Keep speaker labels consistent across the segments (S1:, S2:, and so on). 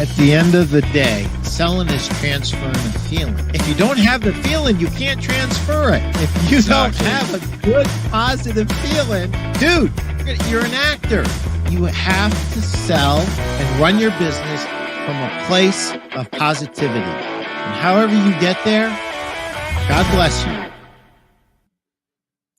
S1: at the end of the day, selling is transferring a feeling. If you don't have the feeling, you can't transfer it. If you don't have a good, positive feeling, dude, you're an actor. You have to sell and run your business from a place of positivity. And however you get there, God bless you.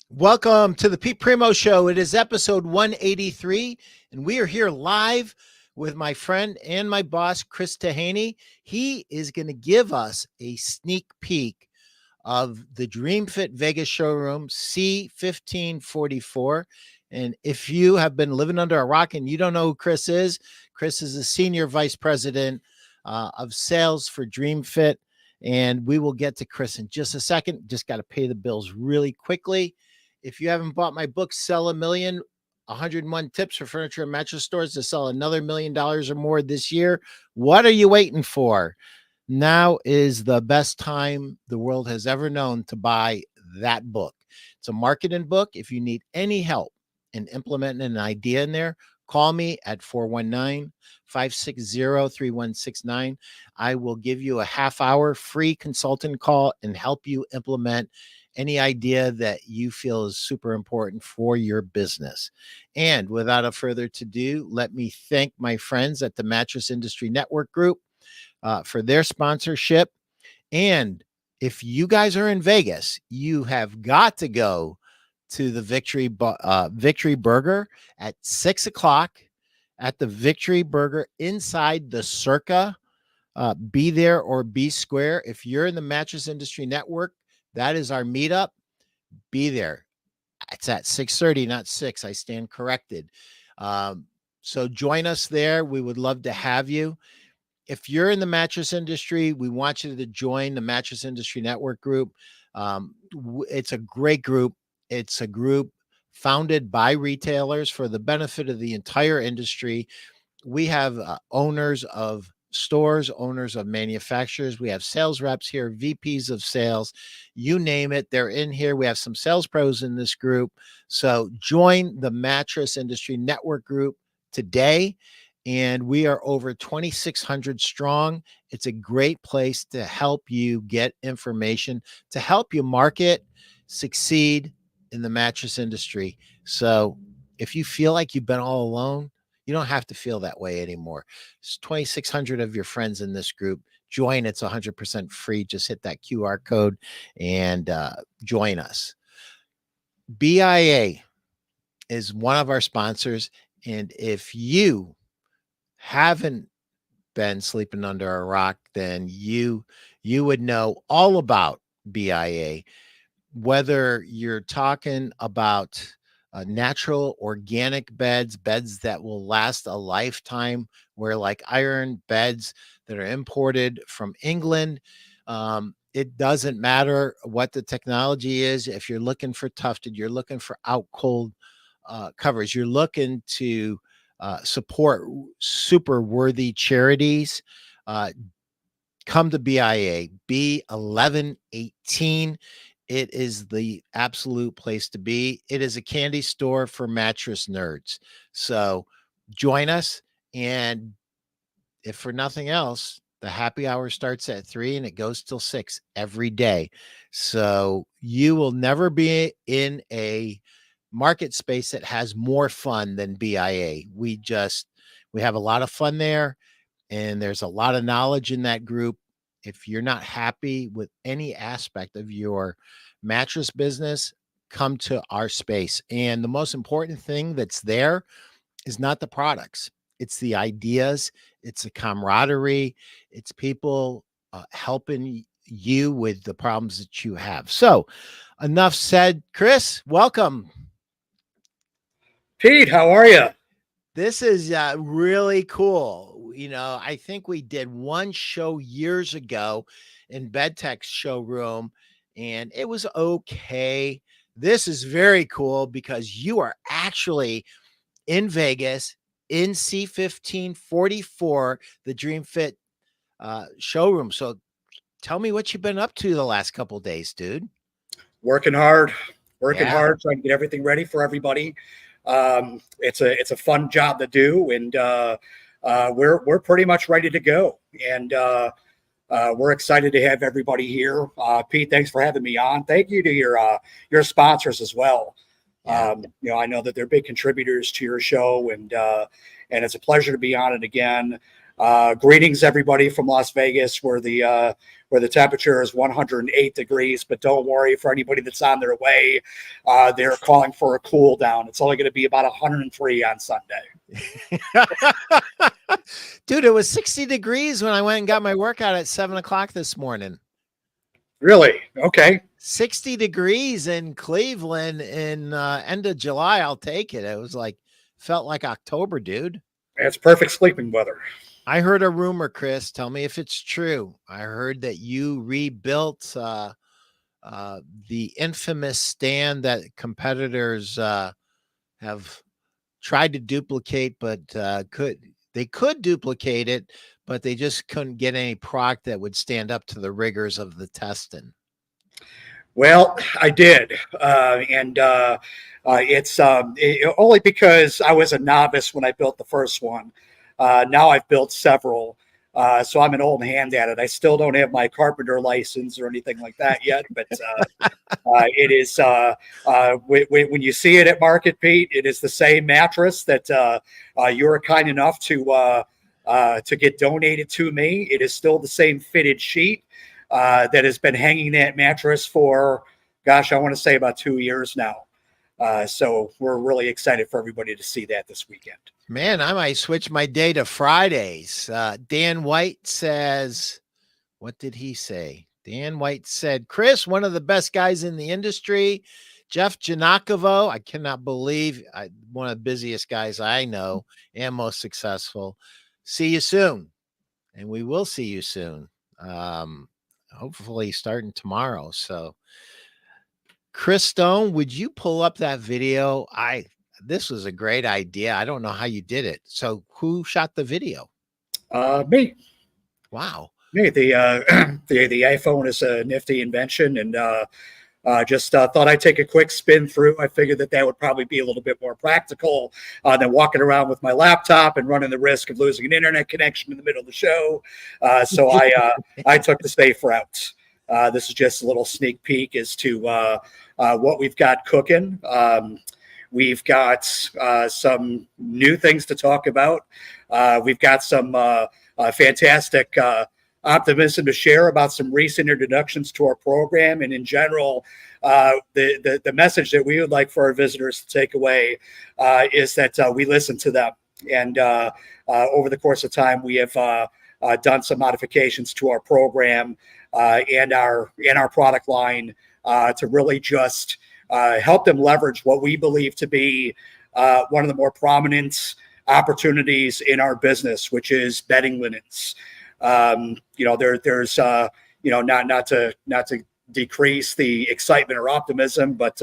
S1: Welcome to the Pete Primeau Show. It is episode 183, and we are here live with my friend and my boss, Chris Taheny. He is going to give us a sneak peek of the DreamFit Vegas showroom, C1544. And if you have been living under a rock and you don't know who Chris is the Senior Vice President of Sales for DreamFit. And we will get to Chris in just a second. Just got to pay the bills really quickly. If you haven't bought my book, Sell a Million, 101 Tips for Furniture and Mattress Stores to Sell Another $1 million or more this year, what are you waiting for? Now is the best time the world has ever known to buy that book. It's a marketing book. If you need any help in implementing an idea in there, call me at 419-560-3169. I will give you a half-hour free consultant call and help you implement any idea that you feel is super important for your business. And without a further ado, let me thank my friends at the Mattress Industry Network group for their sponsorship. And if you guys are in Vegas, you have got to go to the Victory Burger at 6 o'clock at the Victory Burger inside the Circa. Be there or be square. If you're in the Mattress Industry Network, that is our meetup. Be there. It's at 6:30, not 6. I stand corrected. So join us there. We would love to have you. If you're in the mattress industry, we want you to join the Mattress Industry Network group. It's a great group. It's a group founded by retailers for the benefit of the entire industry. We have owners of stores, owners of manufacturers. We have sales reps here, VPs of sales, you name it. They're in here. We have some sales pros in this group. So join the Mattress Industry Network group today. And we are over 2,600 strong. It's a great place to help you get information, to help you market, succeed in the mattress industry. So if you feel like you've been all alone, you don't have to feel that way anymore. There's 2,600 of your friends in this group. Join. It's 100% free. Just hit that QR code and join us. BIA is one of our sponsors. And if you haven't been sleeping under a rock, then you would know all about BIA. Whether you're talking about natural organic beds that will last a lifetime, where like iron beds that are imported from England, it doesn't matter what the technology is. If you're looking for tufted, you're looking for out cold covers, you're looking to support super worthy charities, come to BIA B1118. It is the absolute place to be. It is a candy store for mattress nerds. So join us. And if for nothing else, the happy hour starts at 3 and it goes till 6 every day. So you will never be in a market space that has more fun than BIA. We have a lot of fun there, and there's a lot of knowledge in that group. If you're not happy with any aspect of your mattress business, come to our space. And the most important thing that's there is not the products. It's the ideas. It's the camaraderie. It's people helping you with the problems that you have. So enough said. Chris, welcome.
S2: Pete, how are you?
S1: This is really cool. You know, I think we did one show years ago in BedTech's showroom, and it was okay. This is very cool because you are actually in Vegas in C1544, the DreamFit showroom. So tell me what you've been up to the last couple of days, dude.
S2: Working hard, trying to get everything ready for everybody. It's a fun job to do, and we're pretty much ready to go. And we're excited to have everybody here. Pete, thanks for having me on. Thank you to your sponsors as well.
S1: Yeah.
S2: I know that they're big contributors to your show, and it's a pleasure to be on it again. Greetings, everybody from Las Vegas, where the temperature is 108 degrees. But don't worry, for anybody that's on their way, they're calling for a cool down. It's only going to be about 103 on Sunday.
S1: Dude, it was 60 degrees when I went and got my workout at 7:00 this morning.
S2: Really? Okay.
S1: 60 degrees in Cleveland in end of July. I'll take it. It was felt like October, dude.
S2: It's perfect sleeping weather.
S1: I heard a rumor, Chris. Tell me if it's true. I heard that you rebuilt the infamous stand that competitors have tried to duplicate, but they could duplicate it, but they just couldn't get any product that would stand up to the rigors of the testing.
S2: Well, I did, and it's only because I was a novice when I built the first one. Now I've built several, so I'm an old hand at it. I still don't have my carpenter license or anything like that yet, but it is when you see it at Market, Pete, it is the same mattress that you were kind enough to get donated to me. It is still the same fitted sheet that has been hanging that mattress for, gosh, I want to say about 2 years now. So we're really excited for everybody to see that this weekend.
S1: Man, I might switch my day to Fridays. Dan White says, what did he say? Dan White said, Chris, one of the best guys in the industry. Jeff Janakovo, I cannot believe, one of the busiest guys I know and most successful. See you soon. And we will see you soon. Hopefully starting tomorrow. So Chris Stone, would you pull up that video? This was a great idea. I don't know how you did it. So who shot the video?
S2: Me.
S1: Wow.
S2: Me. The iPhone is a nifty invention, and just thought I'd take a quick spin through. I figured that would probably be a little bit more practical than walking around with my laptop and running the risk of losing an internet connection in the middle of the show. So I took the safe route. This is just a little sneak peek as to what we've got cooking. We've got some new things to talk about. We've got some fantastic optimism to share about some recent introductions to our program, and in general, the message that we would like for our visitors to take away is that we listen to them, and over the course of time, we have done some modifications to our program and our product line to really just help them leverage what we believe to be one of the more prominent opportunities in our business, which is bedding linens. There's not to decrease the excitement or optimism, but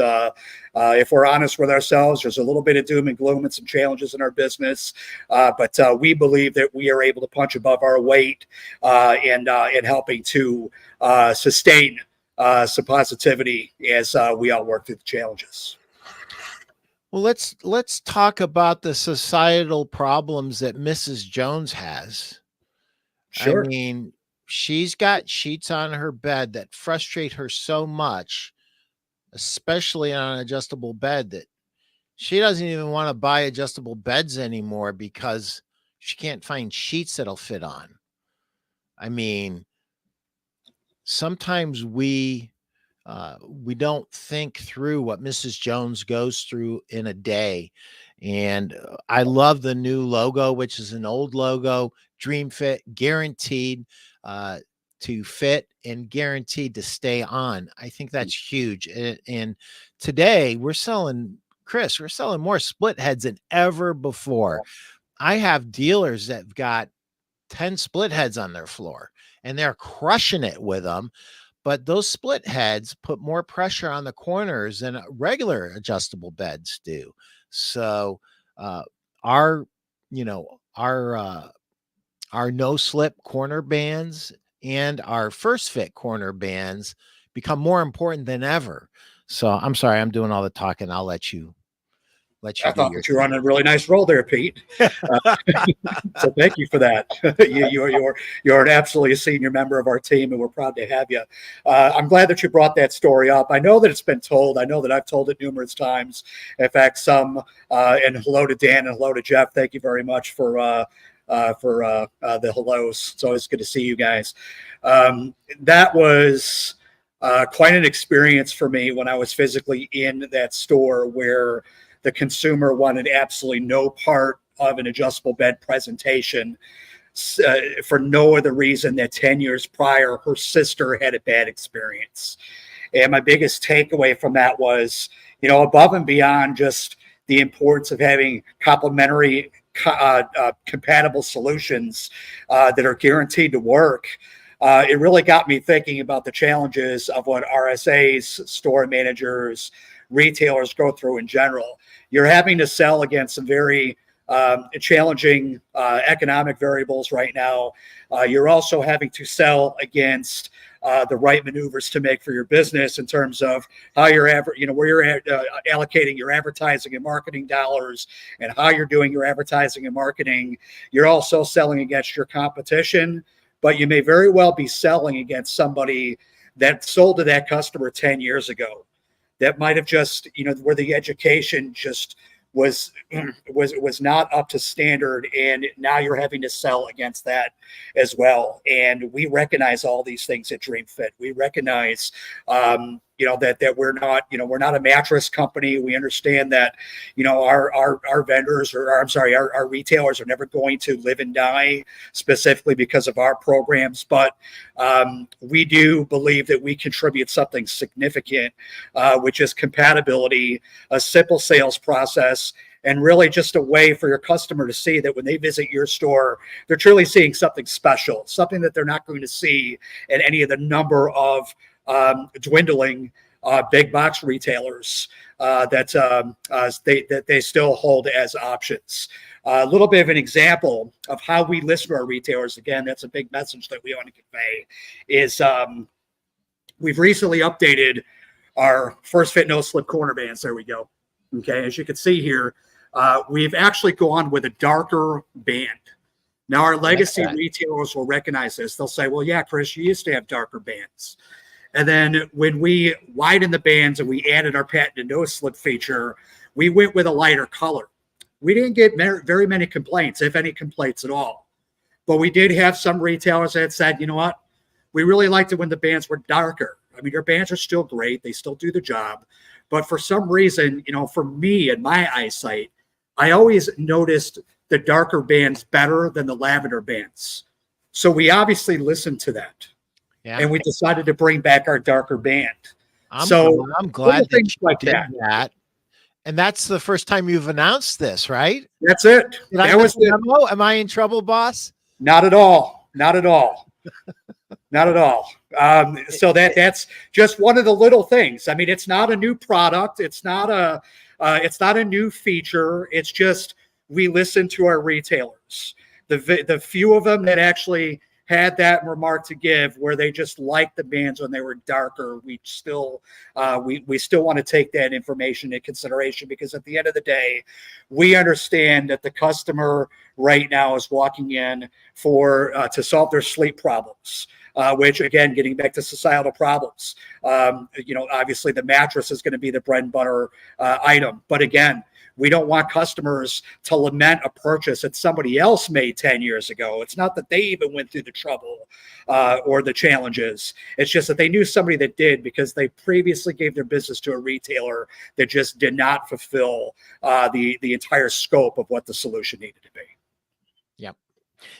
S2: if we're honest with ourselves, there's a little bit of doom and gloom and some challenges in our business. But we believe that we are able to punch above our weight and helping to sustain some positivity as we all work through the challenges.
S1: Well, let's talk about the societal problems that Mrs. Jones has.
S2: Sure.
S1: I mean, she's got sheets on her bed that frustrate her so much, especially on an adjustable bed, that she doesn't even want to buy adjustable beds anymore because she can't find sheets that'll fit on. I mean, sometimes we don't think through what Mrs. Jones goes through in a day. And I love the new logo, which is an old logo, DreamFit, guaranteed to fit and guaranteed to stay on. I think that's huge. And today we're selling more split heads than ever before. I have dealers that've got 10 split heads on their floor and they're crushing it with them. But those split heads put more pressure on the corners than regular adjustable beds do. So our no slip corner bands and our first fit corner bands become more important than ever. So I'm sorry, I'm doing all the talking. I'll let you. let you
S2: I
S1: do
S2: thought
S1: your
S2: that you were on
S1: thing.
S2: a really nice roll there, Pete. So thank you for that. You're an absolutely senior member of our team, and we're proud to have you. I'm glad that you brought that story up. I know that it's been told. I know that I've told it numerous times. In fact, some. And hello to Dan and hello to Jeff. Thank you very much for the hellos. It's always good to see you guys. That was quite an experience for me when I was physically in that store where the consumer wanted absolutely no part of an adjustable bed presentation for no other reason that 10 years prior, her sister had a bad experience. And my biggest takeaway from that was, above and beyond just the importance of having complementary, compatible solutions that are guaranteed to work. It really got me thinking about the challenges of what RSAs, store managers, retailers go through in general. You're having to sell against some very challenging economic variables right now. You're also having to sell against the right maneuvers to make for your business in terms of how you're, where you're allocating your advertising and marketing dollars and how you're doing your advertising and marketing. You're also selling against your competition, but you may very well be selling against somebody that sold to that customer 10 years ago. That might have just, where the education just was not up to standard, and now you're having to sell against that as well. And we recognize all these things at DreamFit. We recognize that we're not a mattress company. We understand that our vendors our retailers are never going to live and die specifically because of our programs, but we do believe that we contribute something significant, which is compatibility, a simple sales process, and really just a way for your customer to see that when they visit your store, they're truly seeing something special, something that they're not going to see at any of the number of dwindling big box retailers that they still hold as options. A little bit of an example of how we listen to our retailers. Again, that's a big message that we want to convey. Is we've recently updated our First Fit No Slip corner bands. There we go. Okay, as you can see here, we've actually gone with a darker band. Now, our legacy retailers will recognize this. They'll say, well, yeah, Chris, you used to have darker bands. And then when we widened the bands and we added our patented no slip feature, we went with a lighter color. We didn't get very many complaints, if any complaints at all. But we did have some retailers that said, you know what, we really liked it when the bands were darker. I mean, your bands are still great. They still do the job. But for some reason, for me and my eyesight, I always noticed the darker bands better than the lavender bands. So we obviously listened to that. Yeah. And we decided to bring back our darker band.
S1: I'm glad that you did that. And that's the first time you've announced this, right?
S2: That's it.
S1: That was the memo. Am I in trouble, boss?
S2: Not at all. Not at all. Not at all. So that's just one of the little things. I mean, it's not a new product. It's not a new feature. It's just we listen to our retailers. The few of them that actually had that remark to give where they just liked the bands when they were darker, we still want to take that information into consideration, because at the end of the day, we understand that the customer right now is walking in to solve their sleep problems. Which, again, getting back to societal problems, obviously the mattress is going to be the bread and butter item. But again, we don't want customers to lament a purchase that somebody else made 10 years ago. It's not that they even went through the trouble or the challenges. It's just that they knew somebody that did, because they previously gave their business to a retailer that just did not fulfill the entire scope of what the solution needed to be.
S1: Yep.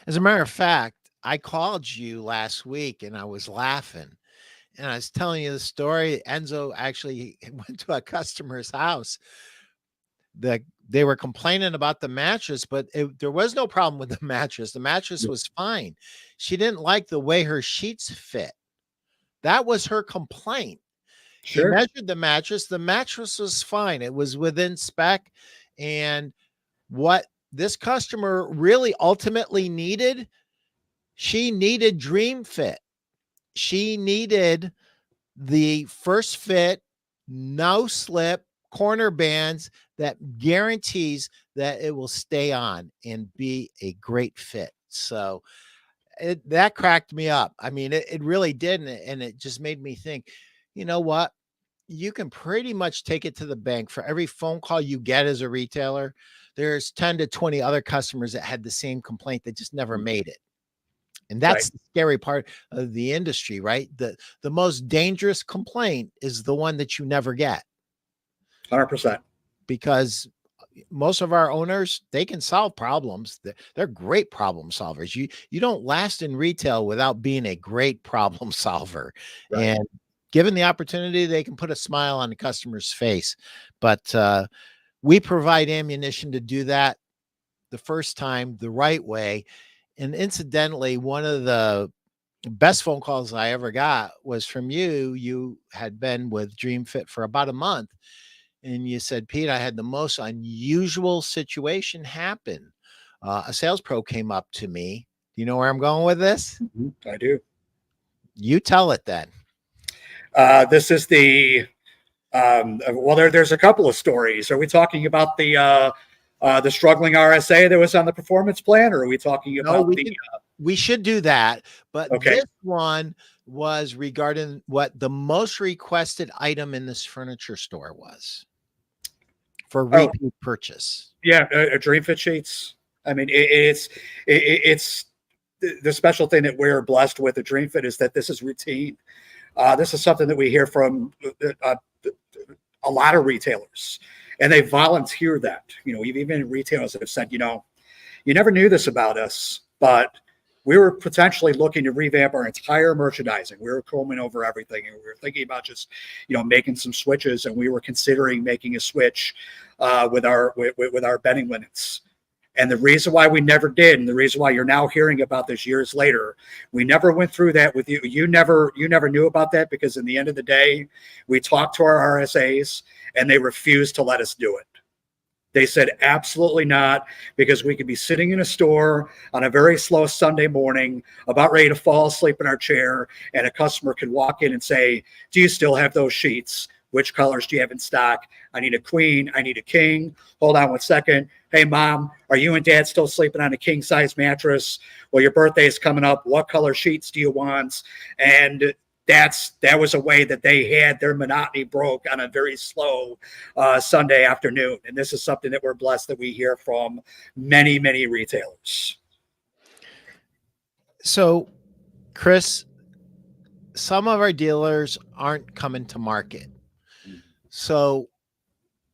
S1: As a matter of fact, I called you last week and I was laughing and I was telling you the story. Enzo actually went to a customer's house. They were complaining about the mattress, but there was no problem with the mattress. The mattress was fine. She didn't like the way her sheets fit. That was her complaint. Sure. He measured the mattress. The mattress was fine. It was within spec. And what this customer really ultimately needed, she needed DreamFit. She needed the First Fit, no slip corner bands that guarantees that it will stay on and be a great fit. So that cracked me up. I mean, it really did. And it just made me think, you know what? You can pretty much take it to the bank. For every phone call you get as a retailer, there's 10 to 20 other customers that had the same complaint that just never made it. And
S2: Right.
S1: that's the scary part of the industry, right? The most dangerous complaint is the one that you never get,
S2: 100%.
S1: because most of our owners, they can solve problems. They're great problem solvers. You don't last in retail without being a great problem solver.
S2: Right.
S1: And given the opportunity, they can put a smile on the customer's face. But we provide ammunition to do that the first time the right way. And incidentally, one of the best phone calls I ever got was from you. You had been with DreamFit for about a month, and you said, Pete, I had the most unusual situation happen. A sales pro came up to me. Do you know where I'm going with this?
S2: I do.
S1: You tell it then.
S2: This is the well, there's a couple of stories. Are we talking about the struggling RSA that was on the performance plan, or are we talking about
S1: we should do that, but
S2: okay.
S1: This one was regarding what the most requested item in this furniture store was for repeat purchase.
S2: Yeah, DreamFit sheets. I mean, it's the special thing that we're blessed with at DreamFit is that this is routine. This is something that we hear from a lot of retailers, and they volunteer that. You know, even retailers that have said, you know, you never knew this about us, but we were potentially looking to revamp our entire merchandising. We were combing over everything, and we were thinking about just, you know, making some switches, and we were considering making a switch with our bedding linens. And the reason why we never did, and the reason why you're now hearing about this years later, we never went through that with you. You never knew about that, because in the end of the day, we talked to our RSAs and they refused to let us do it. They said, absolutely not, because we could be sitting in a store on a very slow Sunday morning, about ready to fall asleep in our chair, and a customer could walk in and say, do you still have those sheets? Which colors do you have in stock? I need a queen. I need a king. Hold on 1 second. Hey, Mom, are you and Dad still sleeping on a king size mattress? Well, your birthday is coming up. What color sheets do you want? And that was a way that they had their monotony broke on a very slow Sunday afternoon. And this is something that we're blessed that we hear from many, many retailers.
S1: So, Chris, some of our dealers aren't coming to market. So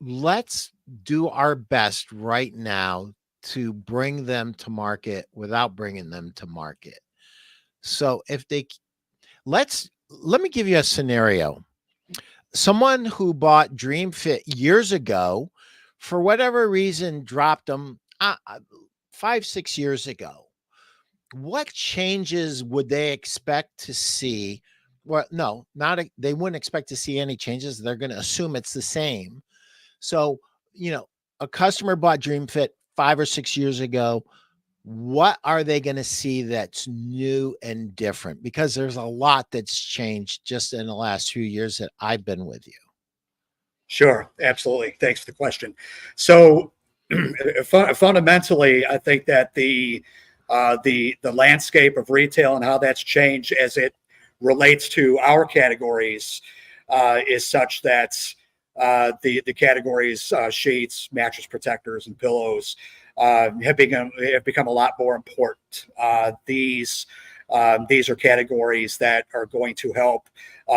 S1: let's do our best right now to bring them to market without bringing them to market. So let me give you a scenario. Someone who bought DreamFit years ago, for whatever reason, dropped them 5-6 years ago. What changes would they expect to see? Well, no, they wouldn't expect to see any changes. They're going to assume it's the same. So, you know, a customer bought DreamFit 5 or 6 years ago. What are they going to see that's new and different? Because there's a lot that's changed just in the last few years that I've been with you.
S2: Sure, absolutely. Thanks for the question. So fundamentally, I think that the landscape of retail and how that's changed as it relates to our categories is such that the categories sheets, mattress protectors, and pillows have become a lot more important. These are categories that are going to help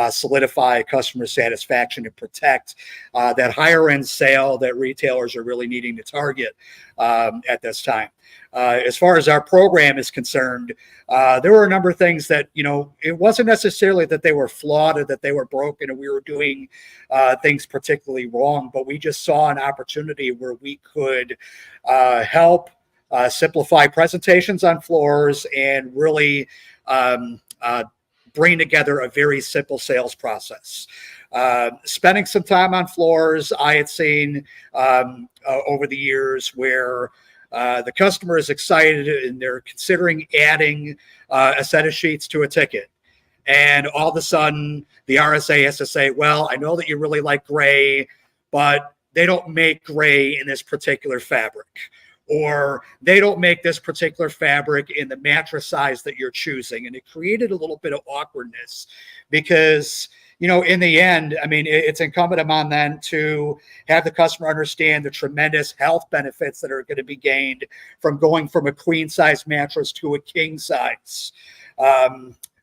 S2: solidify customer satisfaction and protect that higher end sale that retailers are really needing to target at this time. As far as our program is concerned, there were a number of things that, you know, it wasn't necessarily that they were flawed or that they were broken or we were doing things particularly wrong, but we just saw an opportunity where we could help simplify presentations on floors and really bring together a very simple sales process. Spending some time on floors, I had seen over the years where the customer is excited and they're considering adding a set of sheets to a ticket. And all of a sudden, the RSA has to say, well, I know that you really like gray, but they don't make gray in this particular fabric, or they don't make this particular fabric in the mattress size that you're choosing. And it created a little bit of awkwardness because, in the end, I mean, it's incumbent upon them to have the customer understand the tremendous health benefits that are going to be gained from going from a queen size mattress to a king size.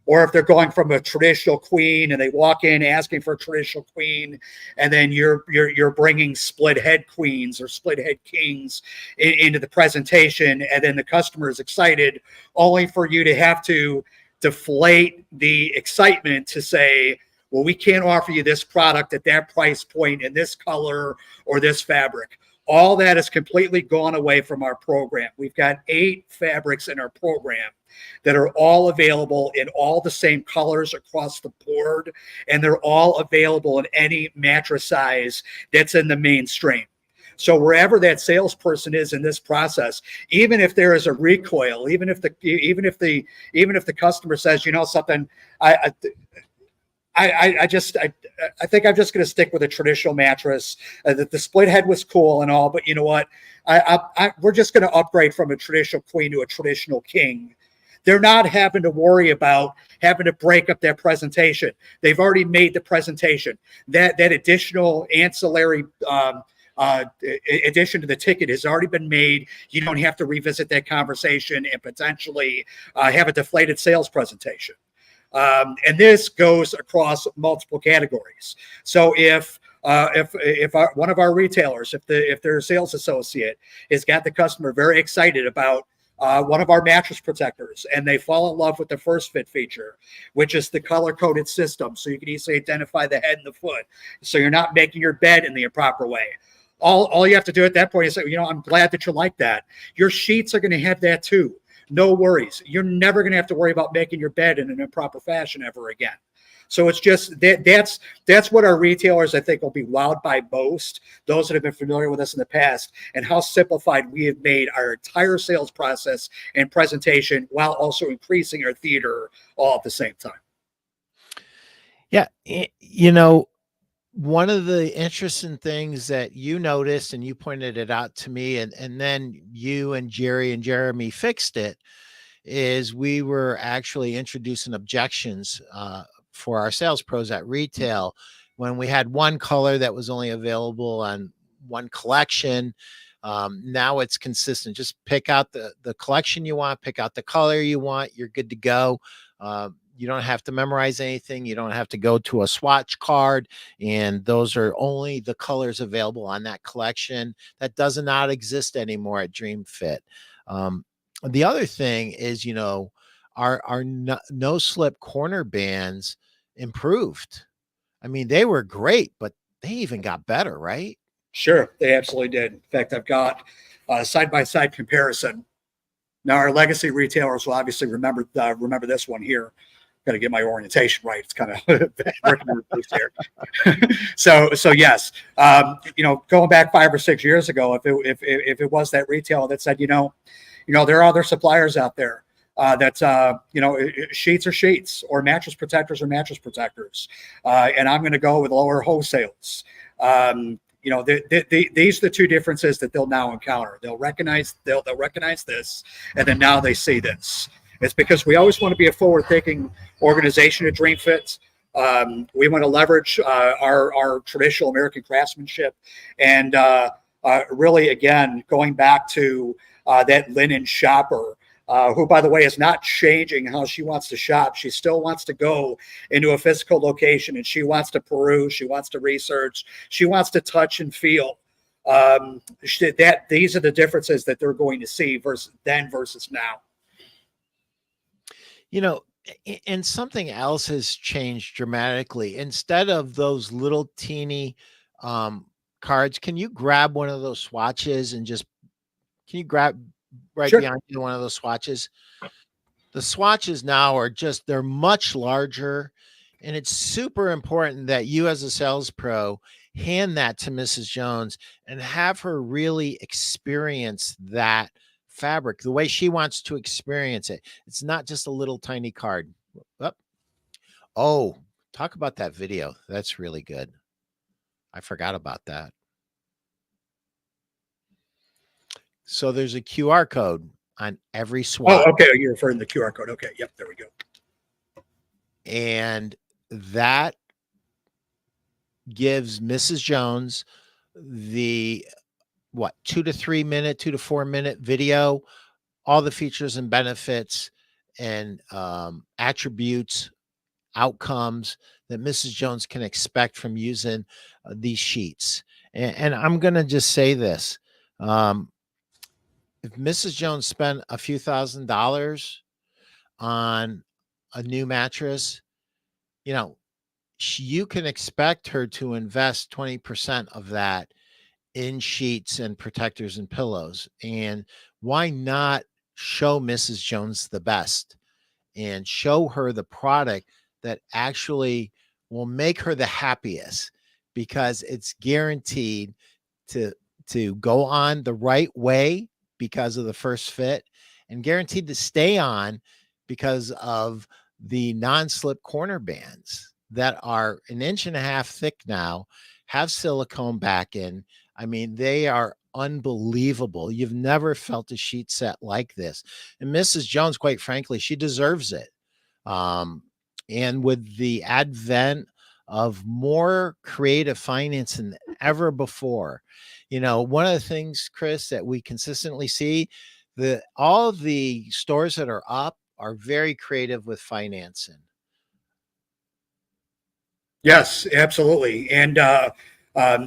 S2: Or if they're going from a traditional queen and they walk in asking for a traditional queen, and then you're bringing split head queens or split head kings into the presentation, and then the customer is excited, only for you to have to deflate the excitement to say, well, we can't offer you this product at that price point in this color or this fabric. All that is completely gone away from our program. We've got 8 fabrics in our program that are all available in all the same colors across the board, and they're all available in any mattress size that's in the mainstream. So wherever that salesperson is in this process, even if there is a recoil, even if the customer says, something, I think I'm just going to stick with a traditional mattress. The split head was cool and all, but you know what? We're just going to upgrade from a traditional queen to a traditional king. They're not having to worry about having to break up their presentation. They've already made the presentation. That additional ancillary addition to the ticket has already been made. You don't have to revisit that conversation and potentially have a deflated sales presentation. And this goes across multiple categories. So if one of our retailers, if their sales associate has got the customer very excited about one of our mattress protectors, and they fall in love with the first fit feature, which is the color-coded system, so you can easily identify the head and the foot, so you're not making your bed in the improper way. All you have to do at that point is say, I'm glad that you like that. Your sheets are going to have that too. No worries. You're never going to have to worry about making your bed in an improper fashion ever again. So it's just that's what our retailers, I think, will be wowed by most, those that have been familiar with us in the past, and how simplified we have made our entire sales process and presentation while also increasing our theater all at the same time.
S1: Yeah. One of the interesting things that you noticed, and you pointed it out to me, and then you and Jerry and Jeremy fixed it, is we were actually introducing objections for our sales pros at retail when we had one color that was only available on one collection. Now it's consistent. Just pick out the collection you want, pick out the color you want. You're good to go. You don't have to memorize anything. You don't have to go to a swatch card. And those are only the colors available on that collection. That does not exist anymore at DreamFit. The other thing is, our no slip corner bands improved. I mean, they were great, but they even got better, right?
S2: Sure, they absolutely did. In fact, I've got a side-by-side comparison. Now, our legacy retailers will obviously remember this one here. Got to get my orientation right. It's kind of working reversed here. so yes, going back 5 or 6 years ago, if it was that retailer that said, there are other suppliers out there sheets are sheets, or mattress protectors are mattress protectors, and I'm going to go with lower wholesales. These are the two differences that they'll now encounter. They'll recognize this, and then now they see this. It's because we always want to be a forward-thinking organization at DreamFit. We want to leverage our traditional American craftsmanship, and really, again, going back to that linen shopper, who, by the way, is not changing how she wants to shop. She still wants to go into a physical location, and she wants to peruse, she wants to research, she wants to touch and feel. These are the differences that they're going to see versus now.
S1: And something else has changed dramatically. Instead of those little teeny cards, can you grab one of those swatches and can you grab right
S2: Sure.
S1: behind you one of those swatches? The swatches now they're much larger, and it's super important that you, as a sales pro, hand that to Mrs. Jones and have her really experience that fabric the way she wants to experience it. It's not just a little tiny card. Oh, talk about that video. That's really good. I forgot about that. So there's a QR code on every
S2: Oh,
S1: swap.
S2: okay. You're referring to the QR code. Okay. Yep. There we go.
S1: And that gives Mrs. Jones the 2 to 3 minute, 2 to 4 minute video, all the features and benefits and attributes, outcomes that Mrs. Jones can expect from using these sheets. And I'm going to just say this. If Mrs. Jones spent a few $1,000s on a new mattress, you know, you can expect her to invest 20% of that in sheets and protectors and pillows. And why not show Mrs. Jones the best and show her the product that actually will make her the happiest, because it's guaranteed to go on the right way because of the first fit, and guaranteed to stay on because of the non-slip corner bands that are 1.5 inches thick now, have silicone backing. I mean, they are unbelievable. You've never felt a sheet set like this. And Mrs. Jones, quite frankly, she deserves it. Um, and with the advent of more creative financing than ever before, one of the things, Chris, that we consistently see, that all the stores that are up are very creative with financing.
S2: Yes, absolutely. And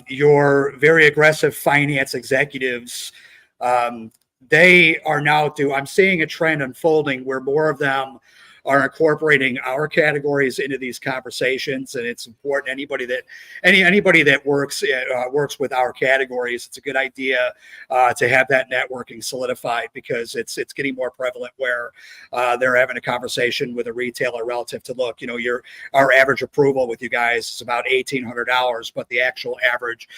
S2: your very aggressive finance executives, um, they are now I'm seeing a trend unfolding where more of them are incorporating our categories into these conversations, and it's important. Anybody that works with our categories, it's a good idea to have that networking solidified, because it's getting more prevalent where they're having a conversation with a retailer relative to, look, our average approval with you guys is about $1,800, but the actual average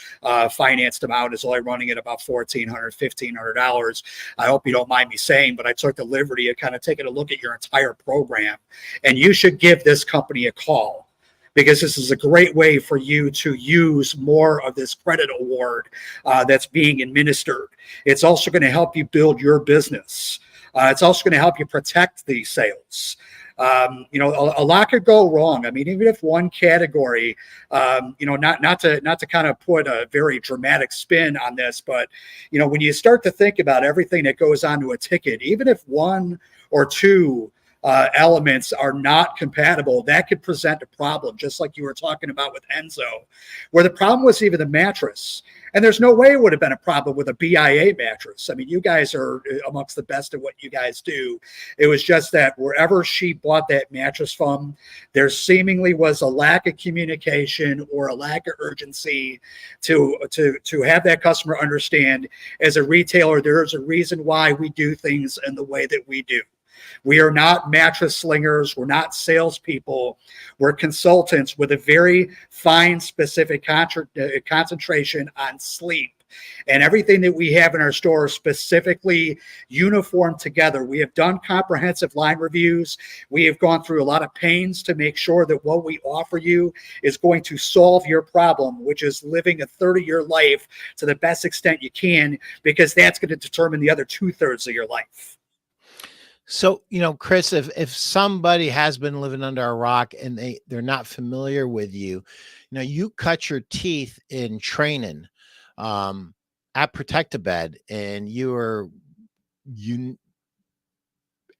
S2: financed amount is only running at about $1,400, $1,500. I hope you don't mind me saying, but I took the liberty of kind of taking a look at your entire program, and you should give this company a call, because this is a great way for you to use more of this credit award that's being administered. It's also going to help you build your business. It's also going to help you protect these sales. A lot could go wrong. I mean, even if one category, not to kind of put a very dramatic spin on this, but when you start to think about everything that goes onto a ticket, even if one or two elements are not compatible, that could present a problem, just like you were talking about with Enzo, where the problem was even the mattress. And there's no way it would have been a problem with a BIA mattress. I mean, you guys are amongst the best at what you guys do. It was just that wherever she bought that mattress from, there seemingly was a lack of communication or a lack of urgency to have that customer understand, as a retailer, there is a reason why we do things in the way that we do. We are not mattress slingers. We're not salespeople. We're consultants with a very fine, specific concentration on sleep. And everything that we have in our store is specifically uniformed together. We have done comprehensive line reviews. We have gone through a lot of pains to make sure that what we offer you is going to solve your problem, which is living a 30-year life to the best extent you can, because that's going to determine the other 2/3 of your life.
S1: So, Chris, if somebody has been living under a rock and they're not familiar with you, you cut your teeth in training at Protect-A-Bed, and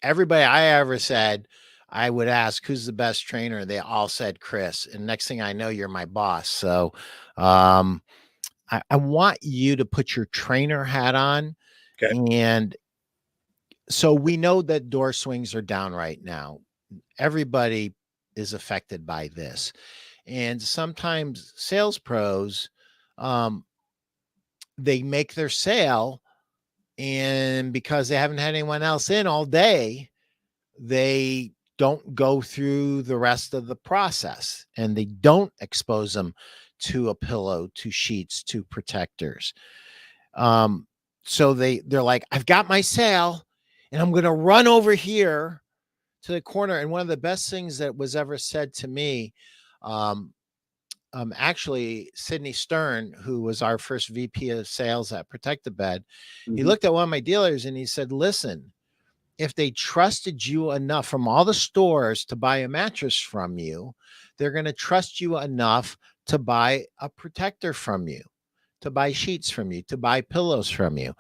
S1: everybody I ever said, I would ask, who's the best trainer? They all said Chris. And next thing I know, you're my boss. So I want you to put your trainer hat on.
S2: Okay.
S1: And so we know that door swings are down right now. Everybody is affected by this. And sometimes sales pros, they make their sale, and because they haven't had anyone else in all day, they don't go through the rest of the process, and they don't expose them to a pillow, to sheets, to protectors. So they're like, I've got my sale, and I'm going to run over here to the corner. And one of the best things that was ever said to me, actually Sydney Stern, who was our first VP of sales at Protect the Bed, he
S2: Mhm.
S1: looked at one of my dealers and he said, listen, if they trusted you enough from all the stores to buy a mattress from you, they're going to trust you enough to buy a protector from you, to buy sheets from you, to buy pillows from you.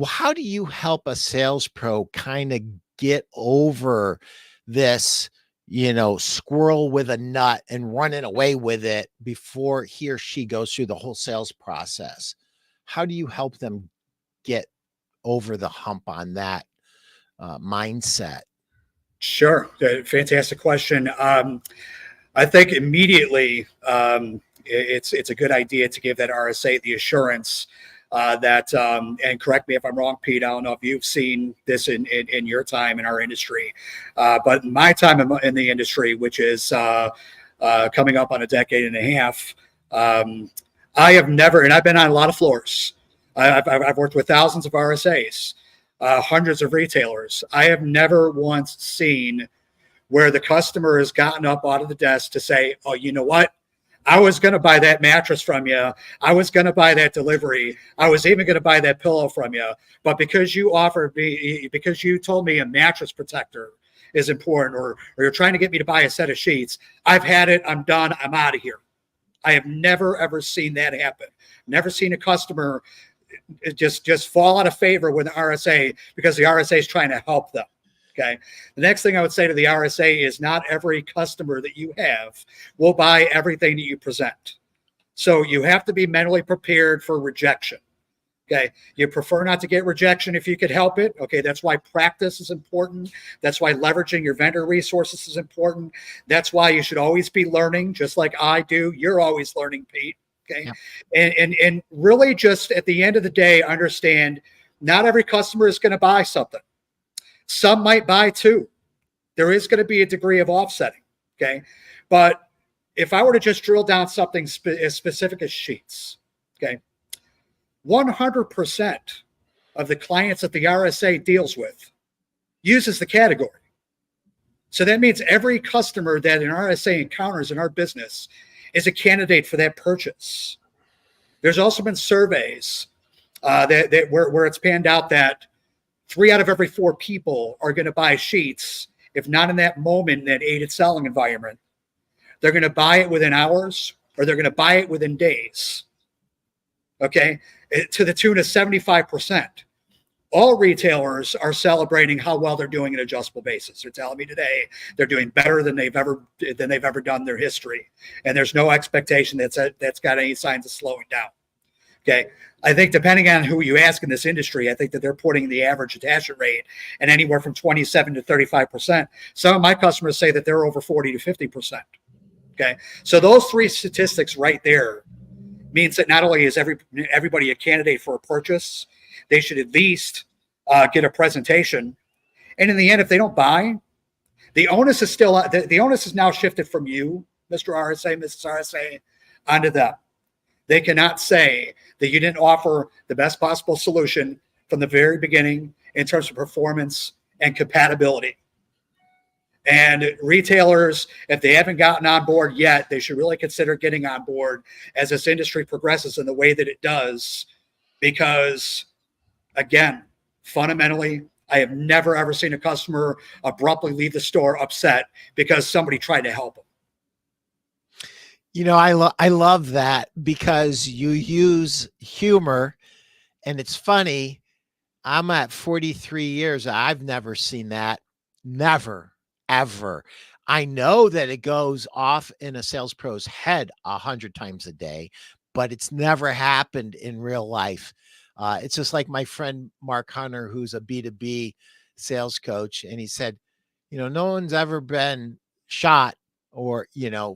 S1: How do you help a sales pro kind of get over this, squirrel with a nut and running away with it before he or she goes through the whole sales process? How do you help them get over the hump on that mindset?
S2: Sure. Fantastic question. I think immediately it's a good idea to give that RSA the assurance that, and correct me if I'm wrong, Pete, I don't know if you've seen this in your time in our industry, but my time in the industry, which is coming up on a decade and a half, I have never, and I've been on a lot of floors. I've worked with thousands of RSAs, hundreds of retailers. I have never once seen where the customer has gotten up out of the desk to say, oh, you know what? I was going to buy that mattress from you. I was going to buy that delivery. I was even going to buy that pillow from you. But because you offered me, because you told me a mattress protector is important, or you're trying to get me to buy a set of sheets, I've had it. I'm done. I'm out of here. I have never, ever seen that happen. Never seen a customer just fall out of favor with the RSA because the RSA is trying to help them. Okay. The next thing I would say to the RSA is not every customer that you have will buy everything that you present. So you have to be mentally prepared for rejection. Okay. You prefer not to get rejection if you could help it. Okay. That's why practice is important. That's why leveraging your vendor resources is important. That's why you should always be learning, just like I do. You're always learning, Pete. Okay. Yeah. And really just at the end of the day, understand not every customer is going to buy something. Some might buy two. There is going to be a degree of offsetting. Okay. But if I were to just drill down something as specific as sheets, okay, 100% of the clients that the RSA deals with uses the category. So that means every customer that an RSA encounters in our business is a candidate for that purchase. There's also been surveys where it's panned out that 3 out of every 4 people are going to buy sheets, if not in that moment, in that aided selling environment. They're going to buy it within hours, or they're going to buy it within days. Okay, to the tune of 75%. All retailers are celebrating how well they're doing an adjustable basis. They're telling me today they're doing better than they've ever done in their history, and there's no expectation that's got any signs of slowing down. Okay, I think depending on who you ask in this industry, I think that they're putting the average attachment rate at anywhere from 27 to 35%. Some of my customers say that they're over 40 to 50%. Okay, so those 3 statistics right there means that not only is everybody a candidate for a purchase, they should at least get a presentation. And in the end, if they don't buy, the onus is still the onus is now shifted from you, Mr. RSA, Mrs. RSA, onto them. They cannot say that you didn't offer the best possible solution from the very beginning in terms of performance and compatibility. And retailers, if they haven't gotten on board yet, they should really consider getting on board as this industry progresses in the way that it does. Because, again, fundamentally, I have never, ever seen a customer abruptly leave the store upset because somebody tried to help them.
S1: I love that because you use humor, and it's funny. I'm at 43 years. I've never seen that. Never, ever. I know that it goes off in a sales pro's head 100 times a day, but it's never happened in real life. It's just like my friend Mark Hunter, who's a B2B sales coach, and he said, no one's ever been shot or,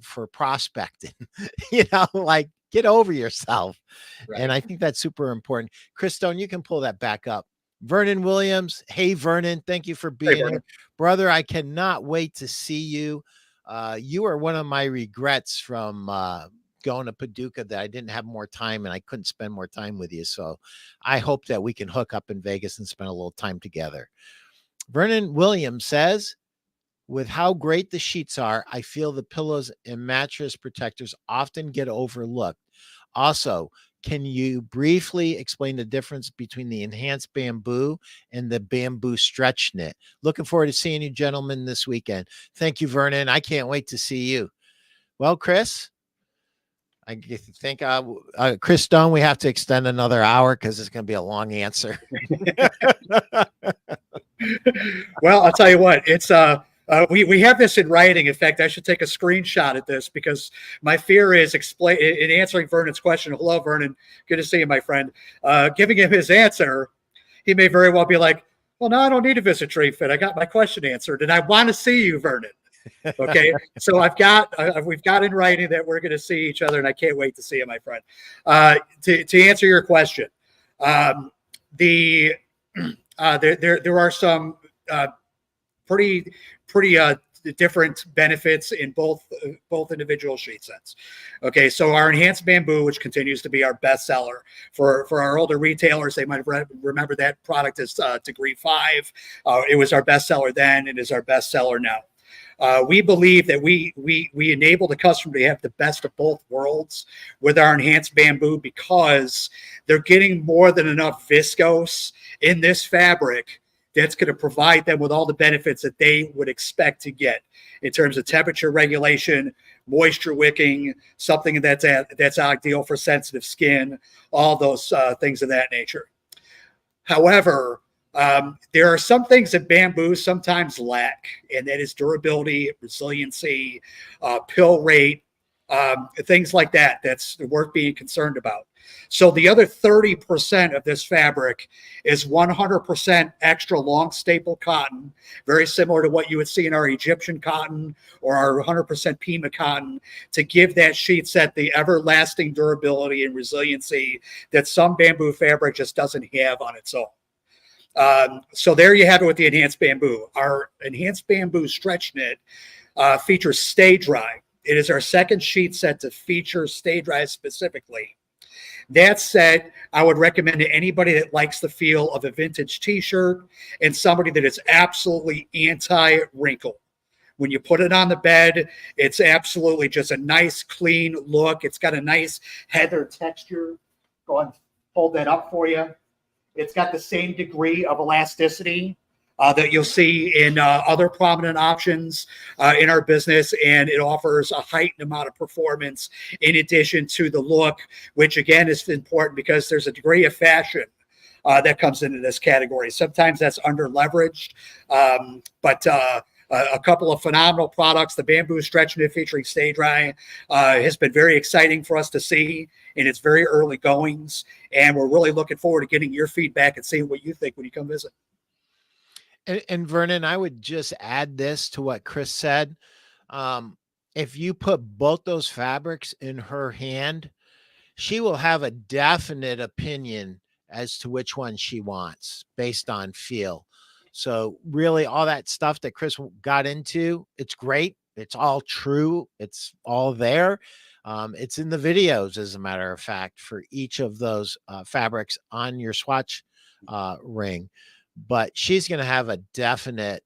S1: for prospecting, like get over yourself. Right. And I think that's super important. Chris Stone, you can pull that back up. Vernon Williams. Hey, Vernon, thank you for being here. Brother, I cannot wait to see you. You are one of my regrets from going to Paducah that I didn't have more time and I couldn't spend more time with you. So I hope that we can hook up in Vegas and spend a little time together. Vernon Williams says, With how great the sheets are, I feel the pillows and mattress protectors often get overlooked. Also, can you briefly explain the difference between the enhanced bamboo and the bamboo stretch knit? Looking forward to seeing you gentlemen this weekend. Thank you, Vernon. I can't wait to see you. Well, Chris, I think Chris Stone, we have to extend another hour because it's going to be a long answer.
S2: Well, I'll tell you what, it's we have this in writing. In fact, I should take a screenshot of this because my fear is explain in answering Vernon's question. Hello, Vernon. Good to see you, my friend. Giving him his answer, he may very well be like, "Well, no, I don't need to visit DreamFit. I got my question answered, and I want to see you, Vernon." Okay, so we've got in writing that we're going to see each other, and I can't wait to see you, my friend. To answer your question, there are some pretty different benefits in both individual sheet sets. Okay, so our enhanced bamboo, which continues to be our best seller for our older retailers, they might remember that product as Degree 5. It was our best seller then, and is our best seller now. We believe that we enable the customer to have the best of both worlds with our enhanced bamboo because they're getting more than enough viscose in this fabric that's going to provide them with all the benefits that they would expect to get in terms of temperature regulation, moisture wicking, something that's ideal for sensitive skin, all those things of that nature. However, there are some things that bamboo sometimes lack, and that is durability, resiliency, pill rate, things like that. That's worth being concerned about. So the other 30% of this fabric is 100% extra long staple cotton, very similar to what you would see in our Egyptian cotton or our 100% Pima cotton, to give that sheet set the everlasting durability and resiliency that some bamboo fabric just doesn't have on its own. So there you have it with the enhanced bamboo. Our enhanced bamboo stretch knit features Stay Dry. It is our second sheet set to feature Stay Dry specifically. That said, I would recommend to anybody that likes the feel of a vintage t-shirt and somebody that is absolutely anti-wrinkle. When you put it on the bed, it's absolutely just a nice, clean look. It's got a nice heather texture. Go ahead and hold that up for you. It's got the same degree of elasticity that you'll see in other prominent options in our business, and it offers a heightened amount of performance in addition to the look, which again is important because there's a degree of fashion that comes into this category. Sometimes that's under leveraged, but a couple of phenomenal products. The bamboo stretch knit featuring Stay Dry has been very exciting for us to see in its very early goings, and we're really looking forward to getting your feedback and seeing what you think when you come visit.
S1: And Vernon, I would just add this to what Chris said. If you put both those fabrics in her hand, she will have a definite opinion as to which one she wants based on feel. So really all that stuff that Chris got into, it's great. It's all true. It's all there. It's in the videos, as a matter of fact, for each of those fabrics on your swatch ring. But she's going to have a definite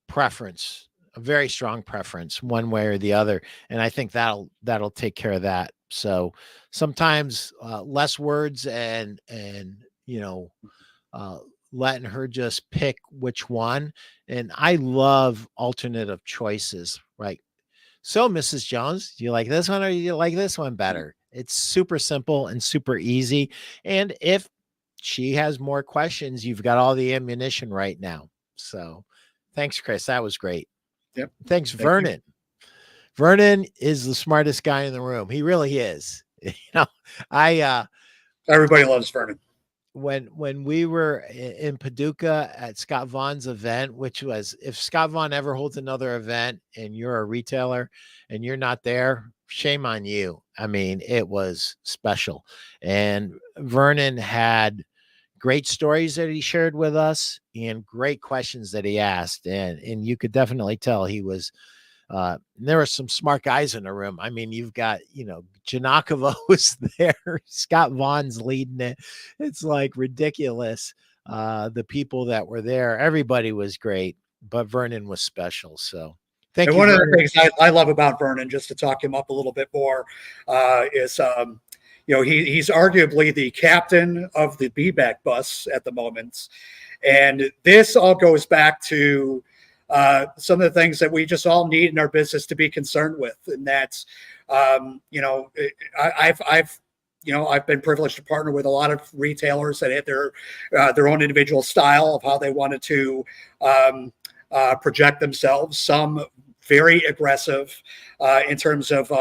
S1: preference, a very strong preference one way or the other. And I think that'll take care of that. So sometimes less words and letting her just pick which one. And I love alternative choices, right? So Mrs. Jones, do you like this one or do you like this one better? It's super simple and super easy. And if she has more questions, you've got all the ammunition right now. So thanks, Chris. That was great.
S2: Yep.
S1: Thanks, Vernon. Vernon is the smartest guy in the room. He really is.
S2: Everybody loves Vernon.
S1: When we were in Paducah at Scott Vaughn's event, which was, if Scott Vaughn ever holds another event and you're a retailer and you're not there, shame on you. I mean, it was special. And Vernon had great stories that he shared with us and great questions that he asked. And you could definitely tell he was, there were some smart guys in the room. I mean, you've got, Janakova was there. Scott Vaughn's leading it. It's like ridiculous. The people that were there, everybody was great. but Vernon was special. So thank
S2: And
S1: you,
S2: one of the
S1: Vernon.
S2: things I love about Vernon, just to talk him up a little bit more, is he's arguably the captain of the BBAC bus at the moment. And this all goes back to some of the things that we just all need in our business to be concerned with. And that's, I've been privileged to partner with a lot of retailers that had their own individual style of how they wanted to project themselves. Some very aggressive in terms of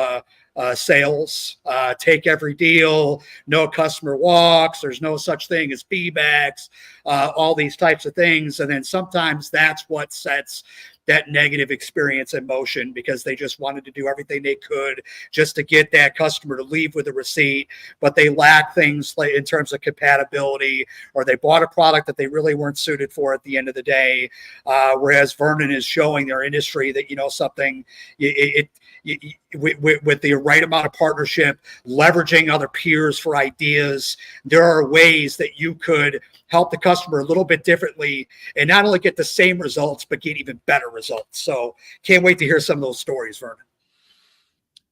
S2: sales, take every deal, no customer walks, there's no such thing as feedbacks, all these types of things. And then sometimes that's what sets that negative experience in motion, because they just wanted to do everything they could just to get that customer to leave with a receipt, but they lack things like in terms of compatibility, or they bought a product that they really weren't suited for at the end of the day. Whereas Vernon is showing their industry that, something, with the right amount of partnership, leveraging other peers for ideas, there are ways that you could help the customer a little bit differently and not only get the same results, but get even better results. So can't wait to hear some of those stories, Vernon.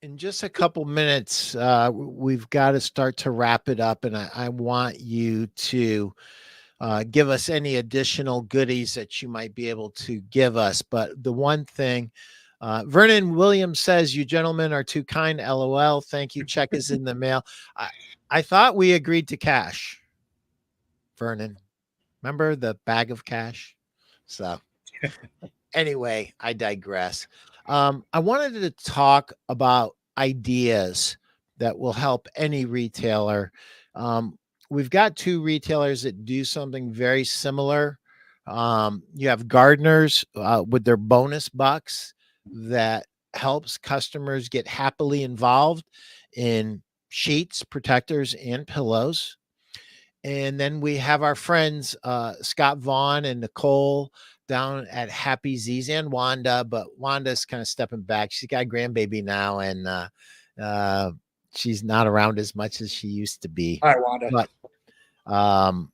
S1: In just a couple minutes, we've got to start to wrap it up. And I want you to give us any additional goodies that you might be able to give us. But the one thing, Vernon Williams says, "You gentlemen are too kind. LOL. Thank you. Check is in the mail." I thought we agreed to cash, Vernon. Remember the bag of cash? So anyway, I digress. I wanted to talk about ideas that will help any retailer. We've got two retailers that do something very similar. You have Gardeners with their bonus bucks that helps customers get happily involved in sheets, protectors, and pillows. And then we have our friends, Scott Vaughn and Nicole down at Happy Z's, and Wanda, but Wanda's kind of stepping back. She's got a grandbaby now, and she's not around as much as she used to be.
S2: Hi, Wanda.
S1: But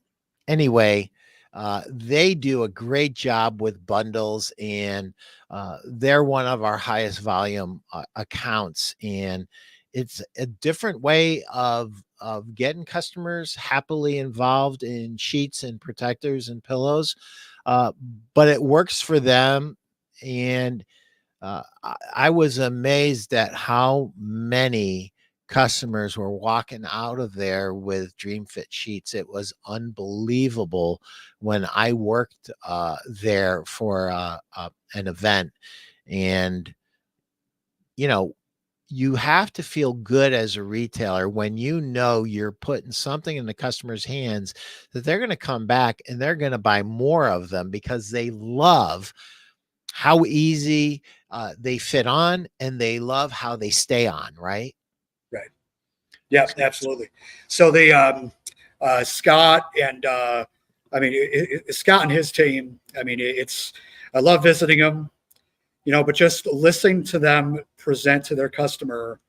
S1: anyway, they do a great job with bundles, and they're one of our highest volume accounts. And it's a different way of getting customers happily involved in sheets and protectors and pillows, but it works for them. And I was amazed at how many customers were walking out of there with DreamFit sheets. It was unbelievable when I worked there for an event. And you have to feel good as a retailer when you're putting something in the customer's hands that they're going to come back and they're going to buy more of them because they love how easy they fit on, and they love how they stay on, right?
S2: Right. Yeah, absolutely. So the Scott and Scott and his team, I love visiting them, but just listening to them present to their customer,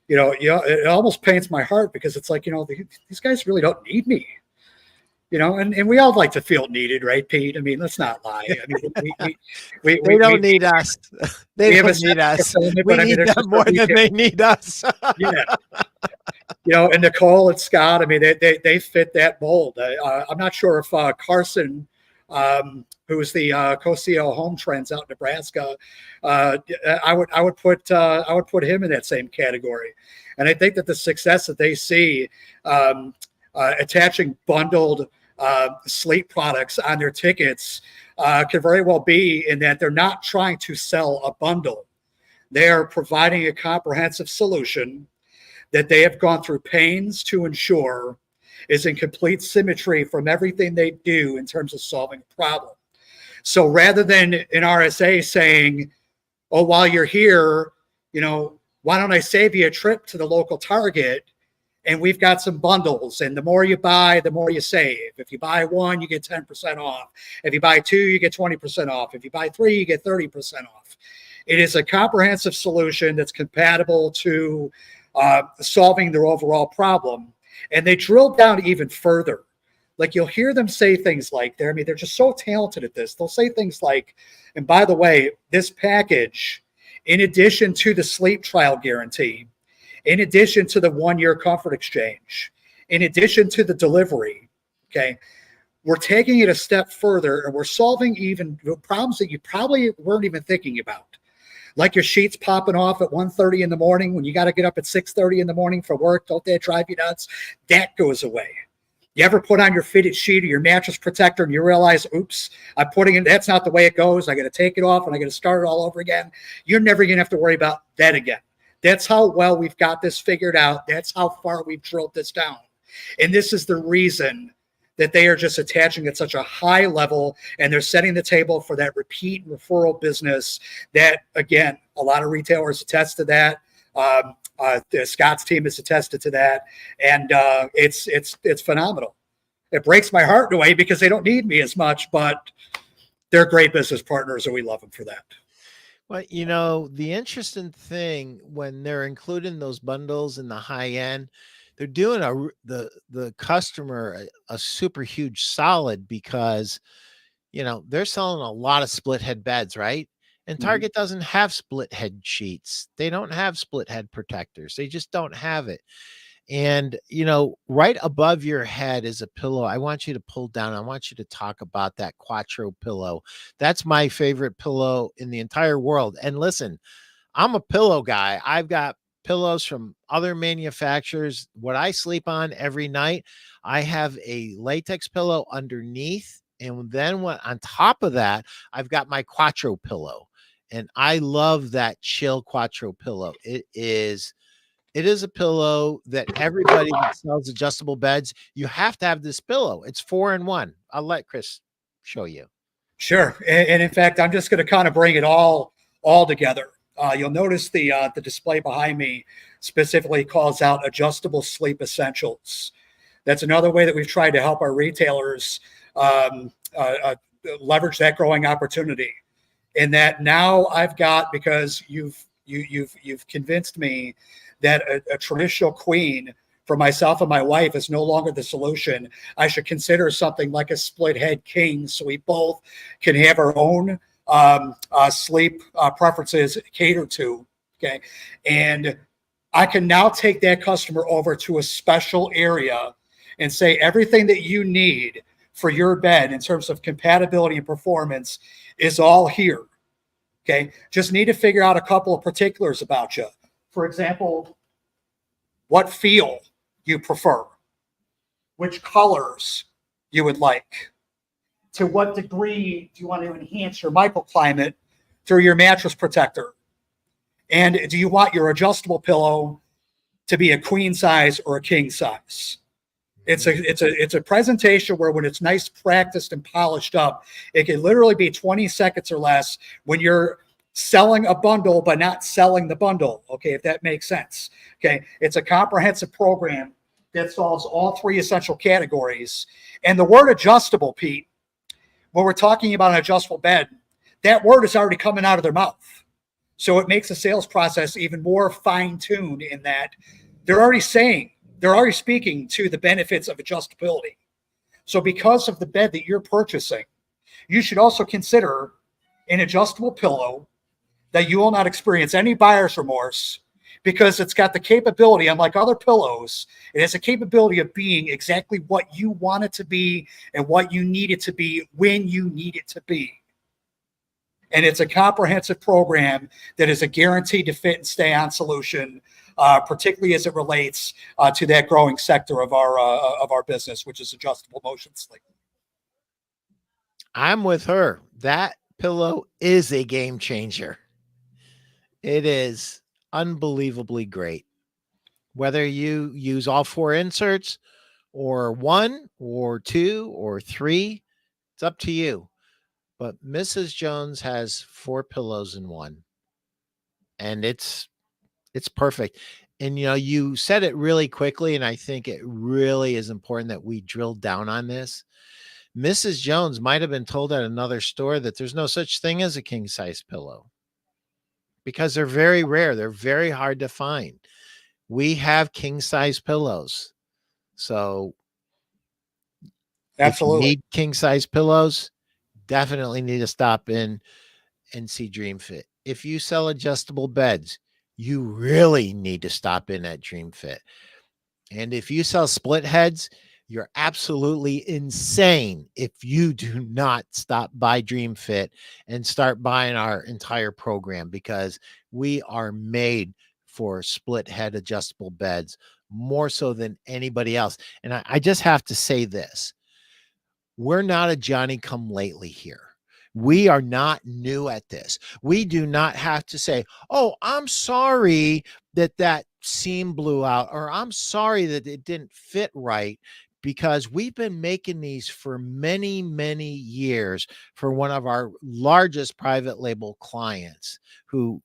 S2: it almost pains my heart, because it's like, these guys really don't need me, and we all like to feel needed, right, Pete? I mean, let's not lie. I mean,
S1: they don't need us. They don't need us. We need them more than they need us.
S2: Yeah. And Nicole and Scott, I mean, they fit that mold. I'm not sure if Carson, who's the co-CEO of Home Trends out in Nebraska, I would put him in that same category. And I think that the success that they see attaching bundled sleep products on their tickets could very well be in that they're not trying to sell a bundle. They are providing a comprehensive solution that they have gone through pains to ensure is in complete symmetry from everything they do in terms of solving a problem. So rather than an RSA saying, "Oh, while you're here, why don't I save you a trip to the local Target? And we've got some bundles, and the more you buy, the more you save. If you buy one, you get 10% off. If you buy two, you get 20% off. If you buy three, you get 30% off." It is a comprehensive solution that's compatible to solving their overall problem. And they drilled down even further. Like you'll hear them say things like, they're just so talented at this. They'll say things like, and by the way, this package, in addition to the sleep trial guarantee, in addition to the 1 year comfort exchange, in addition to the delivery, okay, we're taking it a step further and we're solving even problems that you probably weren't even thinking about. Like your sheets popping off at 1:30 in the morning when you got to get up at 6:30 in the morning for work. Don't that drive you nuts? That goes away. You ever put on your fitted sheet or your mattress protector and you realize, oops, I'm putting it, that's not the way it goes. I got to take it off and I got to start it all over again. You're never going to have to worry about that again. That's how well we've got this figured out. That's how far we've drilled this down. And this is the reason that they are just attaching at such a high level and they're setting the table for that repeat referral business that, again, a lot of retailers attest to that. The Scott's team has attested to that. And it's phenomenal. It breaks my heart in a way because they don't need me as much, but they're great business partners and we love them for that.
S1: Well, you know, the interesting thing when they're including those bundles in the high end, they're doing the customer a super huge solid because, you know, they're selling a lot of split head beds, right? And Target doesn't have split head sheets. They don't have split head protectors. They just don't have it. And, you know, right above your head is a pillow. I want you to pull down. I want you to talk about that Quattro pillow. That's my favorite pillow in the entire world. And listen, I'm a pillow guy. I've got pillows from other manufacturers. What I sleep on every night, I have a latex pillow underneath. And then on top of that, I've got my Quattro pillow. And I love that chill Quattro pillow. It is a pillow that everybody that sells adjustable beds, you have to have this pillow. It's 4-in-1. I'll let Chris show you.
S2: Sure. And in fact, I'm just going to kind of bring it all together. You'll notice the display behind me specifically calls out adjustable sleep essentials. That's another way that we've tried to help our retailers leverage that growing opportunity. And that now I've got, because you've convinced me that a traditional queen for myself and my wife is no longer the solution. I should consider something like a split head king, so we both can have our own sleep preferences catered to. Okay, and I can now take that customer over to a special area and say everything that you need for your bed in terms of compatibility and performance is all here. Okay, just need to figure out a couple of particulars about you. For example, what feel you prefer, which colors you would like, to what degree do you want to enhance your microclimate through your mattress protector, and do you want your adjustable pillow to be a queen size or a king size? It's a presentation where when it's nice, practiced, and polished up, it can literally be 20 seconds or less when you're selling a bundle but not selling the bundle. Okay, if that makes sense. Okay, it's a comprehensive program that solves all three essential categories. And the word adjustable, Pete, when we're talking about an adjustable bed, that word is already coming out of their mouth. So it makes the sales process even more fine-tuned in that they're already speaking to the benefits of adjustability. So because of the bed that you're purchasing, you should also consider an adjustable pillow that you will not experience any buyer's remorse, because it's got the capability, unlike other pillows, it has a capability of being exactly what you want it to be and what you need it to be when you need it to be. And it's a comprehensive program that is a guaranteed to fit and stay on solution, particularly as it relates to that growing sector of our business, which is adjustable motion sleep.
S1: I'm with her. That pillow is a game changer. It is unbelievably great. Whether you use all 4 inserts or 1 or 2 or 3, it's up to you. But Mrs. Jones has 4 pillows in one. And it's perfect. And you know, you said it really quickly, and I think it really is important that we drill down on this. Mrs. Jones might have been told at another store that there's no such thing as a king size pillow because they're very rare. They're very hard to find. We have king size pillows. So If you
S2: Absolutely.
S1: need king size pillows, definitely need to stop in and see DreamFit. If you sell adjustable beds, you really need to stop in at DreamFit. And if you sell split heads, you're absolutely insane if you do not stop by DreamFit and start buying our entire program, because we are made for split head adjustable beds more so than anybody else. And I just have to say this: we're not a Johnny come lately here. We are not new at this. We do not have to say, oh, I'm sorry that that seam blew out, or I'm sorry that it didn't fit right, because we've been making these for many, many years for one of our largest private label clients who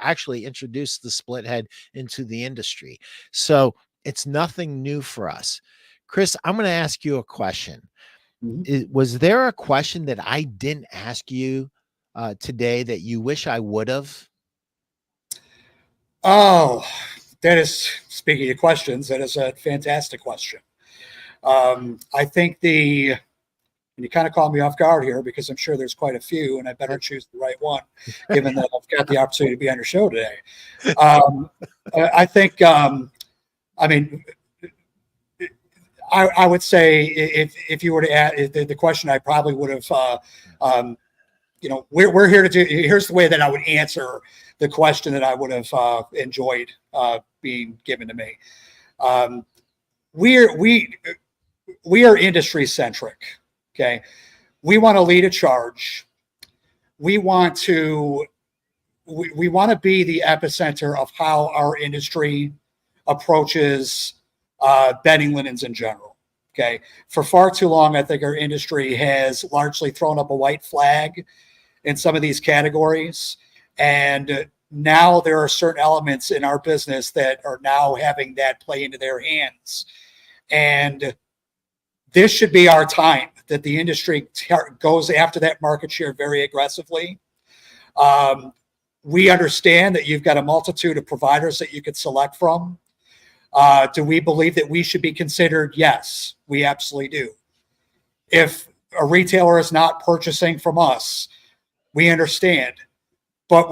S1: actually introduced the split head into the industry. So it's nothing new for us. Chris, I'm going to ask you a question.
S2: Mhm.
S1: Was there a question that I didn't ask you today that you wish I would have?
S2: Oh, that is, speaking of questions, that is a fantastic question. I think and you kind of caught me off guard here because I'm sure there's quite a few, and I better choose the right one, given that I've got the opportunity to be on your show today. Um, I think, I mean, I would say if you were to add the question, I probably would have, we're here to do. Here's the way that I would answer the question that I would have enjoyed being given to me. Um, we are industry centric. Okay, we want to lead a charge. We want to we want to be the epicenter of how our industry approaches bedding linens in general. Okay. For far too long, I think our industry has largely thrown up a white flag in some of these categories. And now there are certain elements in our business that are now having that play into their hands. And this should be our time that the industry goes after that market share very aggressively. Um, we understand that you've got a multitude of providers that you could select from. Do we believe that we should be considered? Yes, we absolutely do. If a retailer is not purchasing from us, we understand. But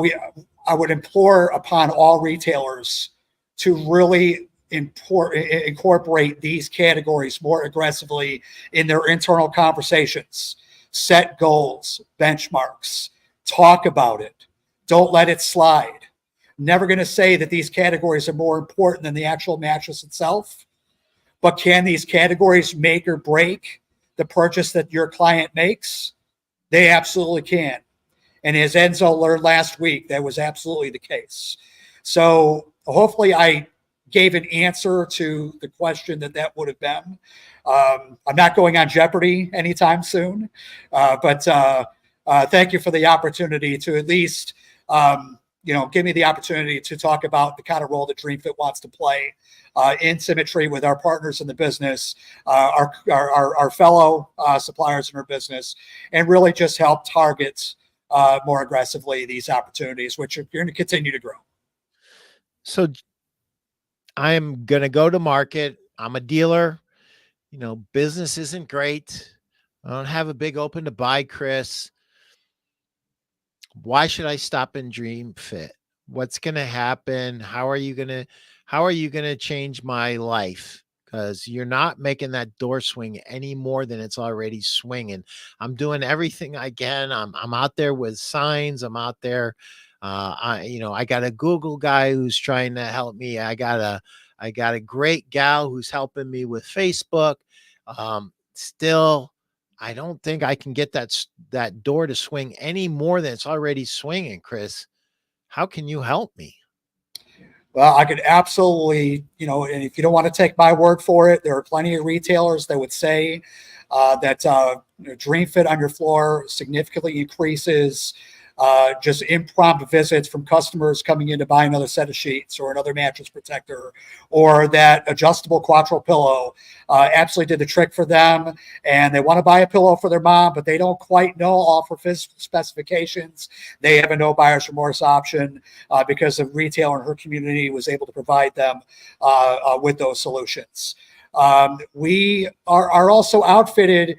S2: I would implore upon all retailers to really incorporate these categories more aggressively in their internal conversations. Set goals, benchmarks, talk about it. Don't let it slide. Never going to say that these categories are more important than the actual mattress itself, but can these categories make or break the purchase that your client makes? They absolutely can. And as Enzo learned last week, that was absolutely the case. So hopefully I gave an answer to the question that would have been. I'm not going on Jeopardy anytime soon, but thank you for the opportunity to at least give me the opportunity to talk about the kind of role that DreamFit wants to play in symmetry with our partners in the business, our fellow suppliers in our business, and really just help target more aggressively these opportunities, which are going to continue to grow.
S1: So I'm going to go to market. I'm a dealer. Business isn't great. I don't have a big open to buy, Chris. Why should I stop in DreamFit? What's going to happen? How are you going to change my life? Because you're not making that door swing any more than it's already swinging. I'm doing everything I can. I'm out there with signs. I'm out there. I got a Google guy who's trying to help me. I got a great gal who's helping me with Facebook. Still, I don't think I can get that door to swing any more than it's already swinging, Chris. How can you help me?
S2: Well, I could absolutely, and if you don't want to take my word for it, there are plenty of retailers that would say that DreamFit on your floor significantly increases just impromptu visits from customers coming in to buy another set of sheets or another mattress protector, or that adjustable Quattro pillow absolutely did the trick for them. And they want to buy a pillow for their mom, but they don't quite know all for specifications. They have a no buyer's remorse option because the retailer in her community was able to provide them with those solutions. We are also outfitted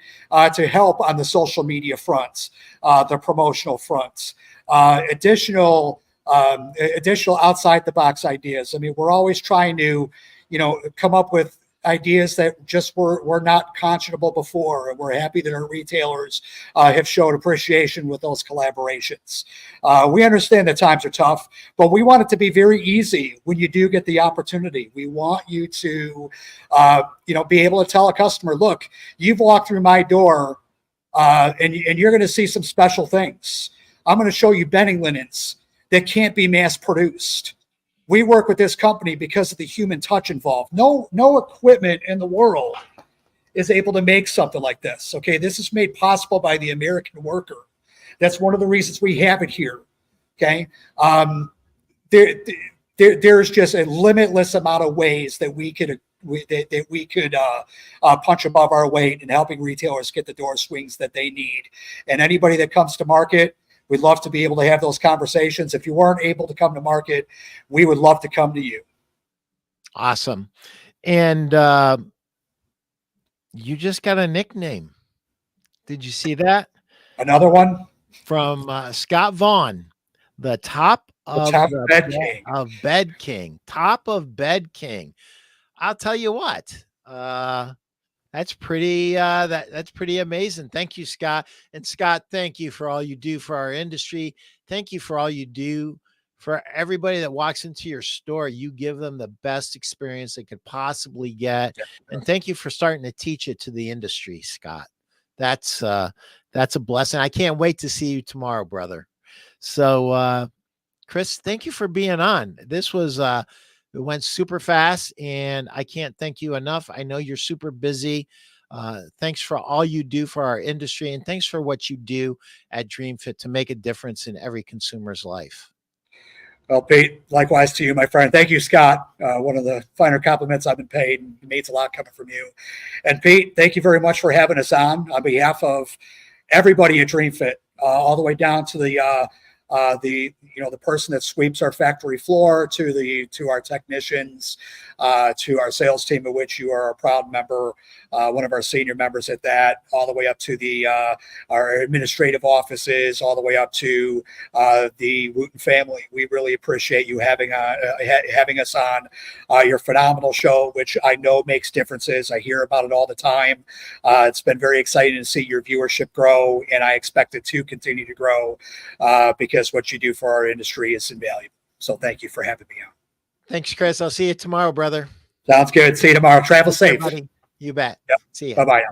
S2: to help on the social media fronts, the promotional fronts, additional outside the box ideas. I mean, we're always trying to, come up with ideas that just were not conscionable before. And we're happy that our retailers have showed appreciation with those collaborations. We understand that times are tough, but we want it to be very easy when you do get the opportunity. We want you to, be able to tell a customer, look, you've walked through my door and you're going to see some special things. I'm going to show you bedding linens that can't be mass produced. We work with this company because of the human touch involved. No equipment in the world is able to make something like this. Okay, this is made possible by the American worker. That's one of the reasons we have it here. Okay, there's just a limitless amount of ways that we could punch above our weight in helping retailers get the door swings that they need. And anybody that comes to market, we'd love to be able to have those conversations. If you weren't able to come to market, we would love to come to you.
S1: Awesome. And you just got a nickname. Did you see that?
S2: Another one?
S1: From Scott Vaughn, the top of
S2: Bed King.
S1: Bed King. Top of Bed King. I'll tell you what. That's pretty that's pretty amazing. Thank you, Scott. And Scott, thank you for all you do for our industry. Thank you for all you do for everybody that walks into your store. You give them the best experience they could possibly get. And thank you for starting to teach it to the industry, Scott. That's a blessing. I can't wait to see you tomorrow, brother. So Chris, thank you for being on. This was it went super fast, and I can't thank you enough. I know you're super busy. Thanks for all you do for our industry, and thanks for what you do at DreamFit to make a difference in every consumer's life.
S2: Well, Pete, likewise to you, my friend. Thank you, Scott. One of the finer compliments I've been paid. It means a lot coming from you. And Pete, thank you very much for having us on behalf of everybody at DreamFit, all the way down to the person that sweeps our factory floor, to our technicians, to our sales team, of which you are a proud member, one of our senior members at that, all the way up to our administrative offices, all the way up to the Wooten family. We really appreciate you having us on your phenomenal show, which I know makes differences. I hear about it all the time. It's been very exciting to see your viewership grow, and I expect it to continue to grow because what you do for our industry is invaluable. So thank you for having me on.
S1: Thanks, Chris. I'll see you tomorrow, brother.
S2: Sounds good. See you tomorrow. Travel safe.
S1: Buddy. You bet.
S2: Yep.
S1: See you.
S2: Bye-bye.